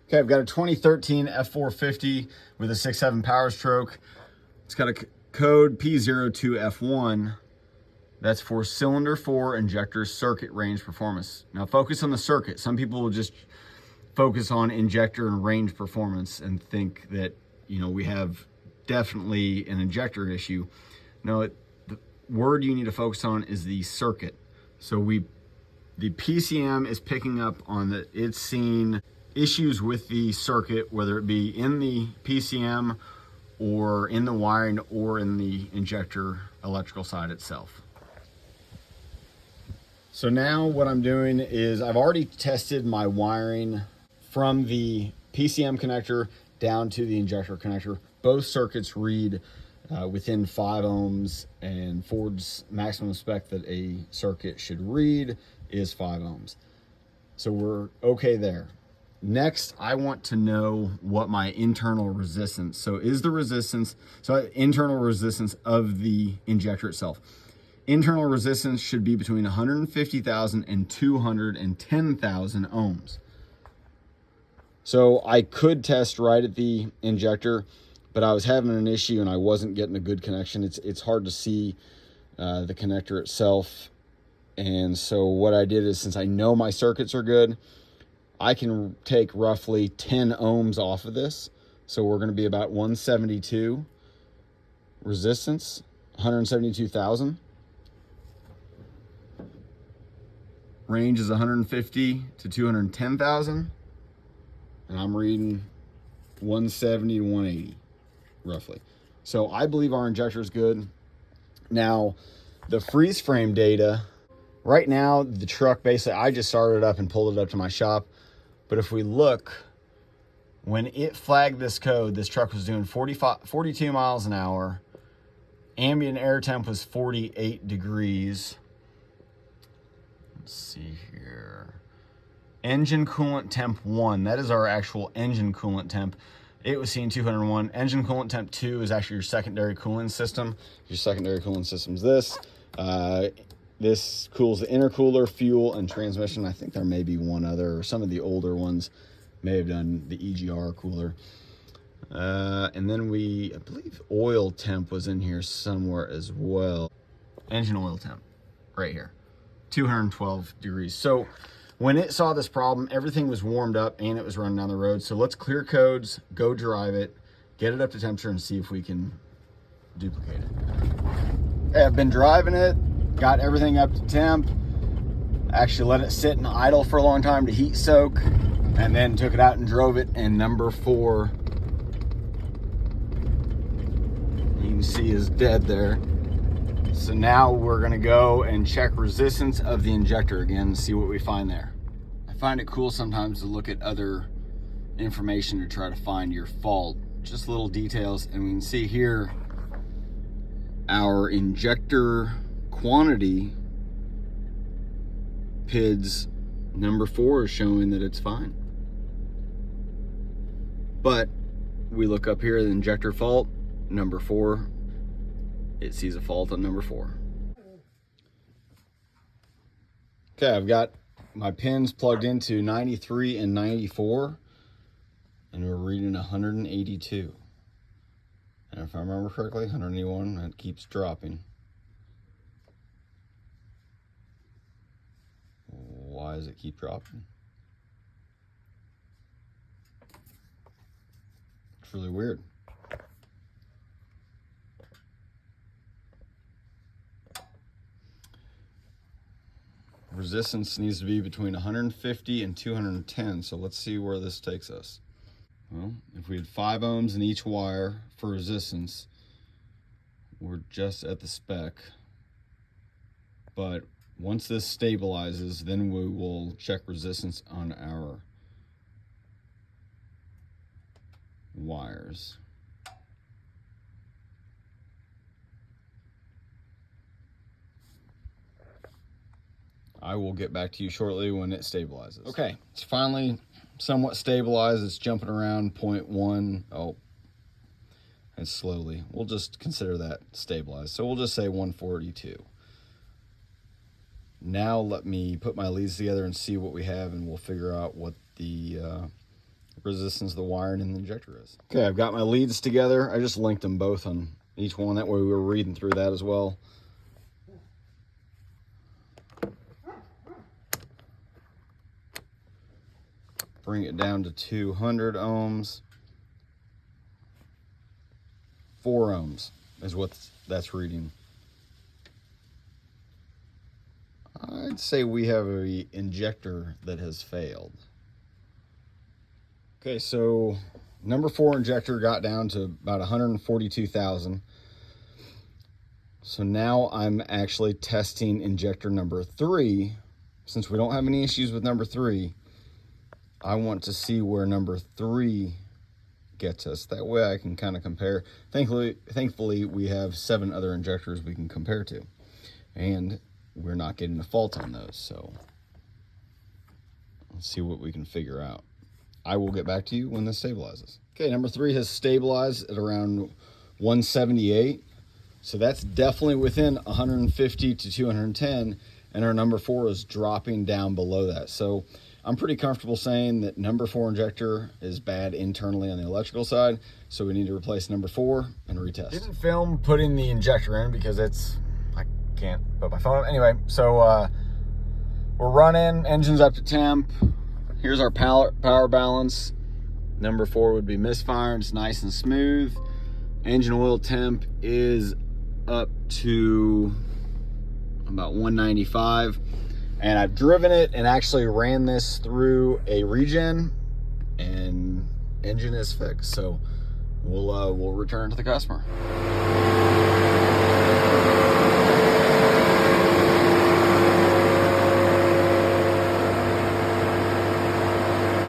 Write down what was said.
Okay, I've got a 2013 F450 with a 6.7 power stroke. It's got a code P02F1. That's for cylinder 4 injector circuit range performance. Now focus on the circuit. Some people will just focus on injector and range performance and think that, you know, we have definitely an injector issue. No, the word you need to focus on is the circuit. So the PCM is picking up on that it's seen issues with the circuit, whether it be in the PCM or in the wiring or in the injector electrical side itself. So now what I'm doing is I've already tested my wiring from the PCM connector down to the injector connector. Both circuits read within 5 ohms, and Ford's maximum spec that a circuit should read is 5 ohms. So we're okay there. Next, I want to know what my internal resistance. So internal resistance of the injector itself. Internal resistance should be between 150,000 and 210,000 ohms. So I could test right at the injector, but I was having an issue and I wasn't getting a good connection. It's hard to see the connector itself. And so what I did is, since I know my circuits are good, I can take roughly 10 ohms off of this. So we're going to be about 172 resistance, 172,000. Range is 150 to 210,000. And I'm reading 170 to 180, roughly. So I believe our injector is good. Now, the freeze frame data, right now, the truck, basically, I just started it up and pulled it up to my shop. But if we look, when it flagged this code, this truck was doing 42 miles an hour. Ambient air temp was 48 degrees. Let's see here. Engine coolant temp 1, that is our actual engine coolant temp. It was seeing 201. Engine coolant temp 2 is actually your secondary cooling system. Your secondary cooling system is this. This cools the intercooler, fuel, and transmission. I think there may be one other, or some of the older ones may have done the EGR cooler. And then I believe oil temp was in here somewhere as well. Engine oil temp, right here, 212 degrees. So when it saw this problem, everything was warmed up and it was running down the road. So let's clear codes, go drive it, get it up to temperature, and see if we can duplicate it. Okay, I've been driving it, got everything up to temp, actually let it sit and idle for a long time to heat soak, and then took it out and drove it, and number 4, you can see, is dead there. So now we're gonna go and check resistance of the injector again and see what we find there. I find it cool sometimes to look at other information to try to find your fault, just little details, and we can see here our injector quantity PIDs number 4 is showing that it's fine. But we look up here, the injector fault, number 4, it sees a fault on number 4. Okay, I've got my pins plugged into 93 and 94, and we're reading 182. And if I remember correctly, 181, it keeps dropping. Why does it keep dropping? It's really weird. Resistance needs to be between 150 and 210, so let's see where this takes us. Well, if we had 5 ohms in each wire for resistance, we're just at the spec. But once this stabilizes, then we will check resistance on our wires. I will get back to you shortly when it stabilizes. Okay, it's finally somewhat stabilized. It's jumping around 0.1. Oh, and slowly. We'll just consider that stabilized. So we'll just say 142. Now let me put my leads together and see what we have, and we'll figure out what the resistance the wiring in the injector is. Okay, I've got my leads together. I just linked them both on each one. That way we were reading through that as well. Bring it down to 200 ohms. 4 ohms is what that's reading. I'd say we have an injector that has failed. Okay, so number 4 injector got down to about 142,000. So now I'm actually testing injector number 3. Since we don't have any issues with number 3, I want to see where number 3 gets us. That way I can kind of compare. Thankfully, we have 7 other injectors we can compare to. And we're not getting a fault on those. So let's see what we can figure out. I will get back to you when this stabilizes. Okay, number 3 has stabilized at around 178. So that's definitely within 150 to 210. And our number 4 is dropping down below that. So I'm pretty comfortable saying that number 4 injector is bad internally on the electrical side. So we need to replace number 4 and retest. Didn't film putting the injector in because I can't put my phone up. Anyway, so we're running, engine's up to temp. Here's our power balance. Number 4 would be misfiring. It's nice and smooth. Engine oil temp is up to about 195. And I've driven it and actually ran this through a regen, and engine is fixed. So we'll return it to the customer.